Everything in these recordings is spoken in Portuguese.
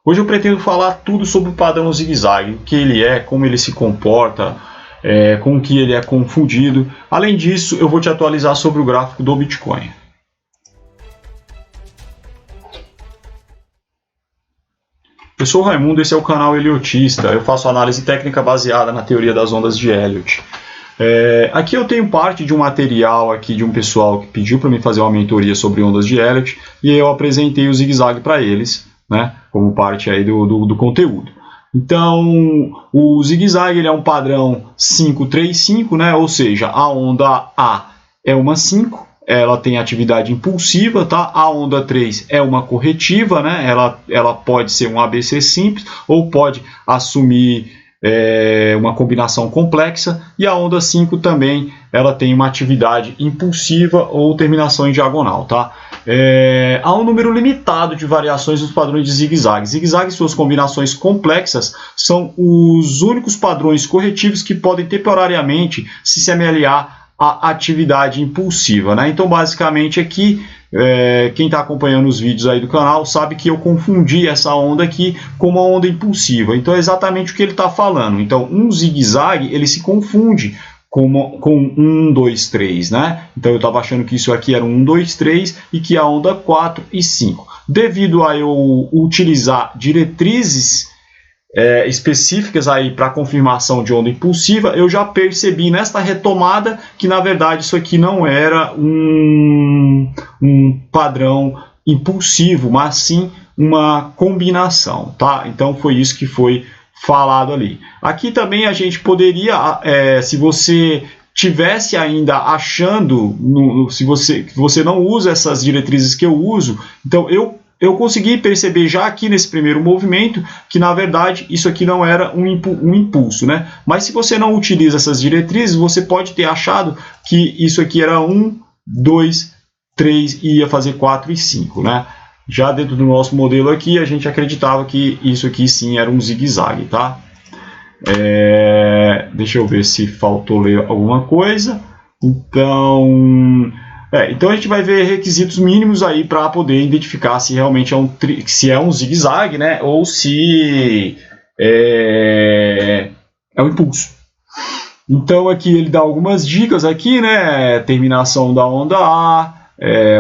Hoje eu pretendo falar tudo sobre o padrão zigue-zague, o que ele é, como ele se comporta, com o que ele é confundido. Além disso, eu vou te atualizar sobre o gráfico do Bitcoin. Eu sou o Raimundo, esse é o canal Eliotista. Eu faço análise técnica baseada na teoria das ondas de Elliott. Aqui eu tenho parte de um material aqui de um pessoal que pediu para mim fazer uma mentoria sobre ondas de Elliott e eu apresentei o zigue-zague para eles, né, como parte aí do conteúdo. Então, o zigue-zague ele é um padrão 5-3-5, né, ou seja, a onda A é uma 5, ela tem atividade impulsiva, tá? A onda 3 é uma corretiva, né? Ela pode ser um ABC simples ou pode assumir uma combinação complexa, e a onda 5 também ela tem uma atividade impulsiva ou terminação em diagonal, tá? Há um número limitado de variações dos padrões de zigue-zague. Zigue-zague e suas combinações complexas são os únicos padrões corretivos que podem temporariamente se semelhar à atividade impulsiva, né? Então, basicamente aqui, quem está acompanhando os vídeos aí do canal sabe que eu confundi essa onda aqui com uma onda impulsiva. Então, é exatamente o que ele está falando. Então, um zigue-zague, ele se confunde com 1, 2, 3, né? Então, eu estava achando que isso aqui era um 1, 2, 3 e que a onda 4 e 5. Devido a eu utilizar diretrizes específicas aí para confirmação de onda impulsiva, eu já percebi nesta retomada que na verdade isso aqui não era um padrão impulsivo, mas sim uma combinação, tá? Então foi isso que foi falado ali. Aqui também a gente poderia, se você tivesse ainda achando, se você não usa essas diretrizes que eu uso, então eu consegui perceber já aqui nesse primeiro movimento que, na verdade, isso aqui não era um impulso, né? Mas se você não utiliza essas diretrizes, você pode ter achado que isso aqui era 1, 2, 3 e ia fazer 4 e 5, né? Já dentro do nosso modelo aqui, a gente acreditava que isso aqui sim era um zigue-zague, tá? Deixa eu ver se faltou ler alguma coisa. Então a gente vai ver requisitos mínimos aí para poder identificar se realmente é um zigue-zague, né, ou se é um impulso. Então aqui ele dá algumas dicas aqui, né, terminação da onda A,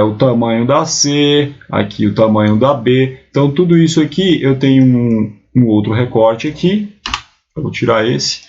o tamanho da C, aqui o tamanho da B. Então tudo isso aqui eu tenho um outro recorte aqui, eu vou tirar esse.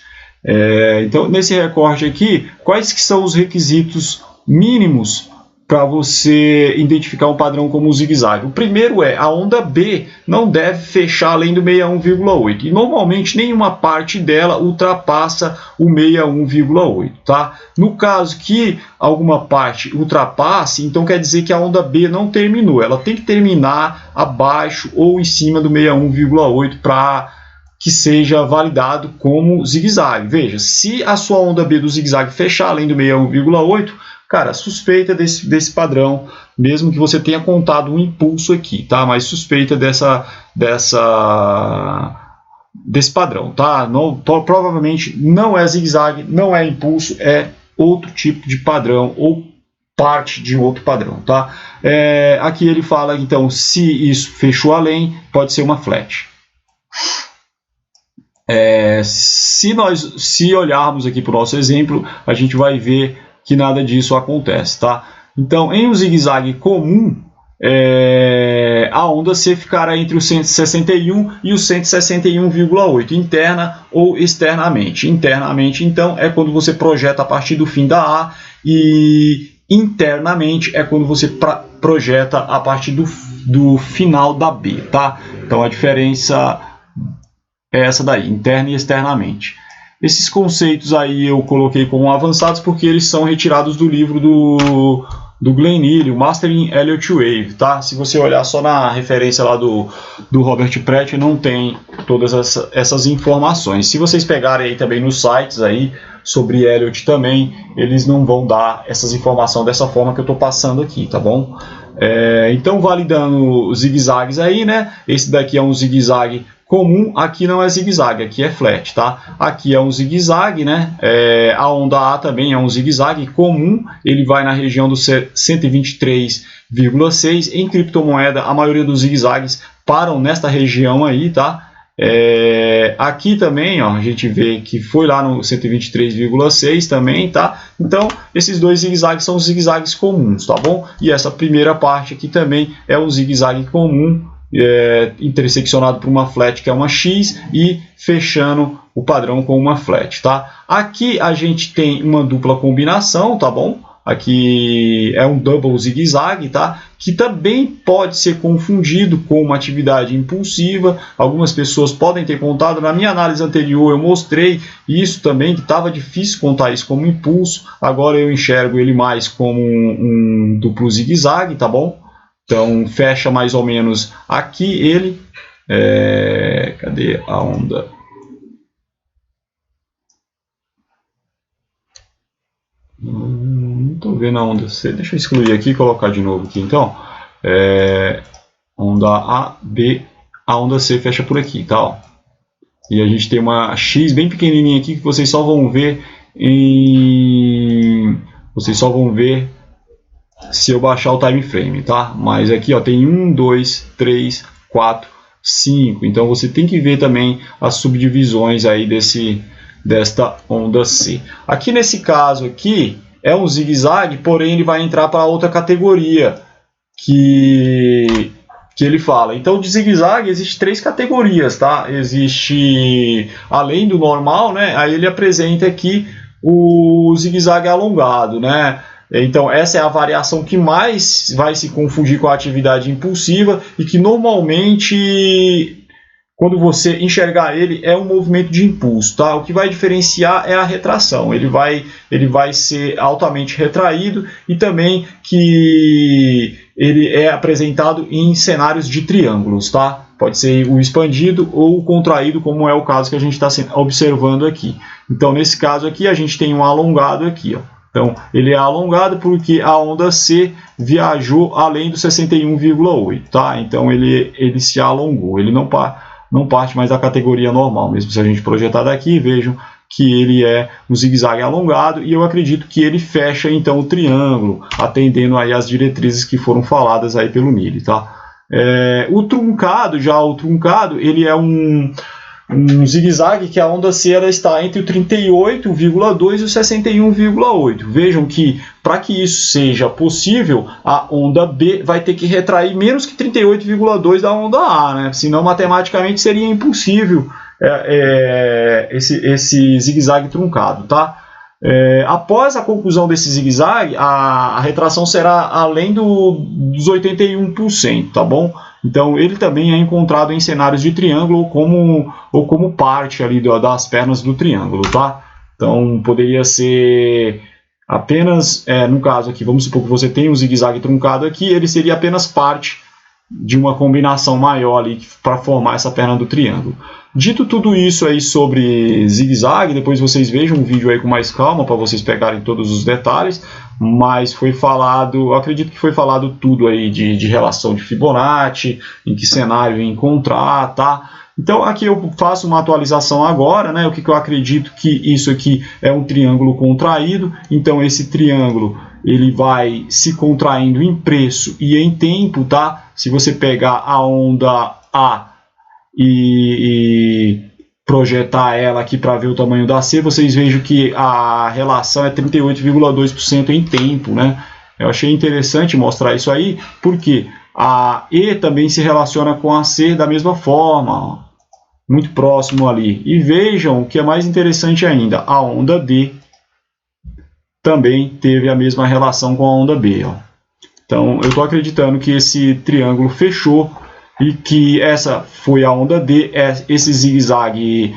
Então nesse recorte aqui, quais que são os requisitos mínimos para você identificar um padrão como o zigue-zague? O primeiro a onda B não deve fechar além do 61,8 e normalmente nenhuma parte dela ultrapassa o 61,8, tá? No caso que alguma parte ultrapasse, então quer dizer que a onda B não terminou, ela tem que terminar abaixo ou em cima do 61,8 para que seja validado como zigue-zague. Veja, se a sua onda B do zigue-zague fechar além do 61,8, cara, suspeita desse padrão, mesmo que você tenha contado um impulso aqui, tá? Mas suspeita desse padrão, tá? Provavelmente não é zigue-zague, não é impulso, é outro tipo de padrão ou parte de outro padrão, tá? Aqui ele fala, então, se isso fechou além, pode ser uma flat. Se olharmos aqui para o nosso exemplo, a gente vai ver que nada disso acontece, tá? Então, em um zigue-zague comum, a onda C ficará entre o 161 e o 161,8, interna ou externamente. Internamente, então, é quando você projeta a partir do fim da A, e internamente é quando você projeta a partir do final da B, tá? Então, a diferença é essa daí, interna e externamente. Esses conceitos aí eu coloquei como avançados porque eles são retirados do livro do Glenn Neely, o Mastering Elliott Wave, tá? Se você olhar só na referência lá do Robert Pratt, não tem todas essas informações. Se vocês pegarem aí também nos sites aí sobre Elliott também, eles não vão dar essas informações dessa forma que eu estou passando aqui, tá bom? Então, validando os zigue-zagues aí, né? Esse daqui é um zigue-zague comum, aqui não é zigue-zague, aqui é flat, tá? Aqui é um zigue-zague, né? A onda A também é um zigue-zague comum, ele vai na região do 123,6. Em criptomoeda, a maioria dos zigue-zagues param nesta região aí, tá? Aqui também, ó, a gente vê que foi lá no 123,6 também, tá? Então, esses dois zigue-zagues são os zigue-zagues comuns, tá bom? E essa primeira parte aqui também é um zigue-zague comum, interseccionado por uma flat que é uma X e fechando o padrão com uma flat, tá? Aqui a gente tem uma dupla combinação, tá bom? Aqui é um double zigue-zague, tá? Que também pode ser confundido com uma atividade impulsiva. Algumas pessoas podem ter contado. Na minha análise anterior eu mostrei isso também, que estava difícil contar isso como impulso. Agora eu enxergo ele mais como um duplo zigue-zague, tá bom? Então fecha mais ou menos aqui ele. Cadê a onda? Não estou vendo a onda C. Deixa eu excluir aqui e colocar de novo aqui. Então, onda A, B, a onda C fecha por aqui, tá? Ó. E a gente tem uma X bem pequenininha aqui que vocês só vão ver se eu baixar o time frame, tá? Mas aqui, ó, tem 1, 2, 3, 4, 5. Então você tem que ver também as subdivisões aí desta onda C. Aqui nesse caso aqui é um zigue-zague, porém ele vai entrar para outra categoria que ele fala. Então de zigue-zague existe 3 categorias, tá? Existe, além do normal, né? Aí ele apresenta aqui o zigue-zague alongado, né? Então essa é a variação que mais vai se confundir com a atividade impulsiva e que normalmente, quando você enxergar ele, é um movimento de impulso, tá? O que vai diferenciar é a retração. Ele vai ser altamente retraído e também que ele é apresentado em cenários de triângulos, tá? Pode ser o expandido ou o contraído, como é o caso que a gente está observando aqui. Então, nesse caso aqui, a gente tem um alongado aqui, ó. Então, ele é alongado porque a onda C viajou além do 61,8, tá? Então, ele se alongou. Ele não parte mais da categoria normal. Mesmo se a gente projetar daqui, vejam que ele é um zigue-zague alongado e eu acredito que ele fecha então o triângulo, atendendo aí as diretrizes que foram faladas aí pelo Nili, tá? O truncado, ele é um zigue-zague que a onda C ela está entre o 38,2 e o 61,8. Vejam que para que isso seja possível, a onda B vai ter que retrair menos que 38,2 da onda A, né? Senão matematicamente seria impossível esse zigue-zague truncado, tá? Após a conclusão desse zigue-zague, a retração será além dos 81%, tá bom? Então ele também é encontrado em cenários de triângulo ou como parte ali das pernas do triângulo, tá? Então poderia ser apenas, no caso aqui, vamos supor que você tem um zigue-zague truncado aqui, ele seria apenas parte de uma combinação maior ali para formar essa perna do triângulo. Dito tudo isso aí sobre zigue-zague, depois vocês vejam um vídeo aí com mais calma para vocês pegarem todos os detalhes, mas foi falado, acredito que foi falado tudo aí de relação de Fibonacci, em que cenário encontrar, tá? Então aqui eu faço uma atualização agora, né? O que eu acredito que isso aqui é um triângulo contraído, então esse triângulo ele vai se contraindo em preço e em tempo, tá? Se você pegar a onda A e projetar ela aqui para ver o tamanho da C, vocês vejam que a relação é 38,2% em tempo, né? Eu achei interessante mostrar isso aí, porque a E também se relaciona com a C da mesma forma, ó, muito próximo ali. E vejam o que é mais interessante ainda, a onda D também teve a mesma relação com a onda B, ó. Então eu estou acreditando que esse triângulo fechou e que essa foi a onda D, esse zigue-zague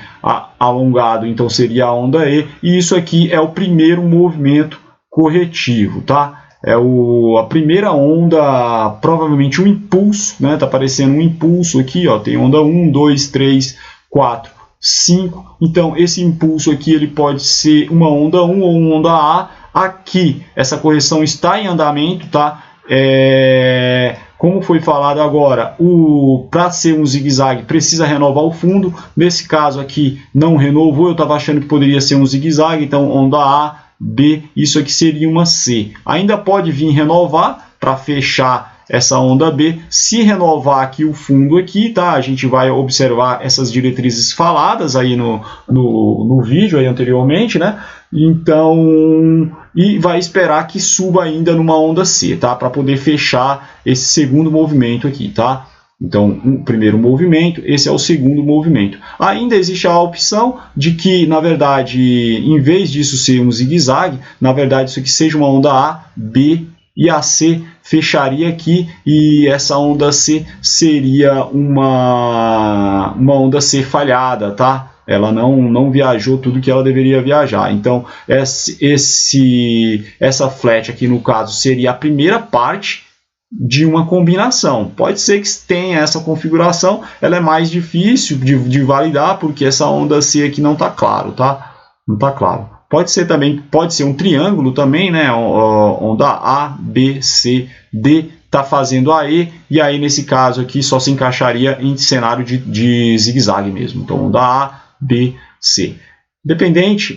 alongado então seria a onda E, e isso aqui é o primeiro movimento corretivo, tá? A primeira onda, provavelmente um impulso, né? Tá aparecendo um impulso aqui, ó, tem onda 1, 2, 3, 4, 5, então esse impulso aqui ele pode ser uma onda 1 ou uma onda A. Aqui essa correção está em andamento, tá? Como foi falado agora, para ser um zigue-zague precisa renovar o fundo. Nesse caso aqui não renovou, eu estava achando que poderia ser um zigue-zague, então onda A, B, isso aqui seria uma C. Ainda pode vir renovar para fechar essa onda B. Se renovar aqui o fundo aqui, tá? A gente vai observar essas diretrizes faladas aí no vídeo aí anteriormente, né? Então, e vai esperar que suba ainda numa onda C, tá? Para poder fechar esse segundo movimento aqui, tá? Então, o primeiro movimento, esse é o segundo movimento. Ainda existe a opção de que, na verdade, em vez disso ser um zigue-zague, na verdade isso aqui seja uma onda A, B e a C fecharia aqui, e essa onda C seria uma onda C falhada, tá? Ela não viajou tudo que ela deveria viajar. Então, essa flat aqui, no caso, seria a primeira parte de uma combinação. Pode ser que tenha essa configuração, ela é mais difícil de validar, porque essa onda C aqui não está claro, tá? Não está claro. Pode ser também, pode ser um triângulo também, né? Onda A, B, C, D, está fazendo a E, e aí nesse caso aqui só se encaixaria em cenário de zigue-zague mesmo. Então, onda A, B, C. Independente,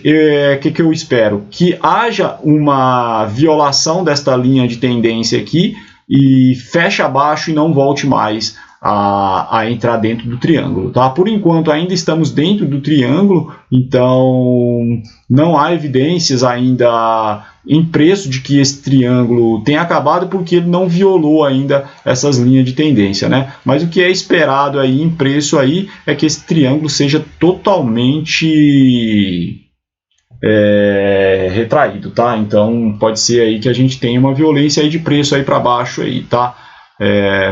que eu espero? Que haja uma violação desta linha de tendência aqui, e feche abaixo e não volte mais a entrar dentro do triângulo, tá? Por enquanto ainda estamos dentro do triângulo, então não há evidências ainda em preço de que esse triângulo tenha acabado, porque ele não violou ainda essas linhas de tendência, né? Mas o que é esperado aí em preço aí é que esse triângulo seja totalmente retraído, tá? Então pode ser aí que a gente tenha uma violência aí de preço aí para baixo aí, tá?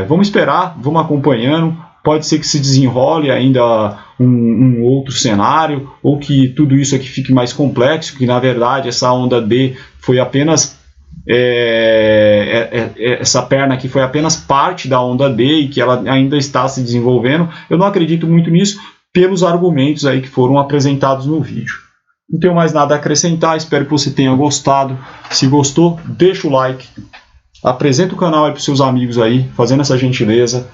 Vamos esperar, vamos acompanhando. Pode ser que se desenrole ainda um outro cenário, ou que tudo isso aqui fique mais complexo, que na verdade essa onda D foi apenas essa perna aqui foi apenas parte da onda D e que ela ainda está se desenvolvendo. Eu não acredito muito nisso pelos argumentos aí que foram apresentados no vídeo. Não tenho mais nada a acrescentar, espero que você tenha gostado. Se gostou, deixa o like, apresenta o canal aí para os seus amigos aí, fazendo essa gentileza,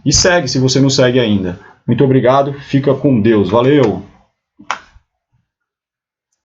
e segue se você não segue ainda. Muito obrigado, fica com Deus, valeu!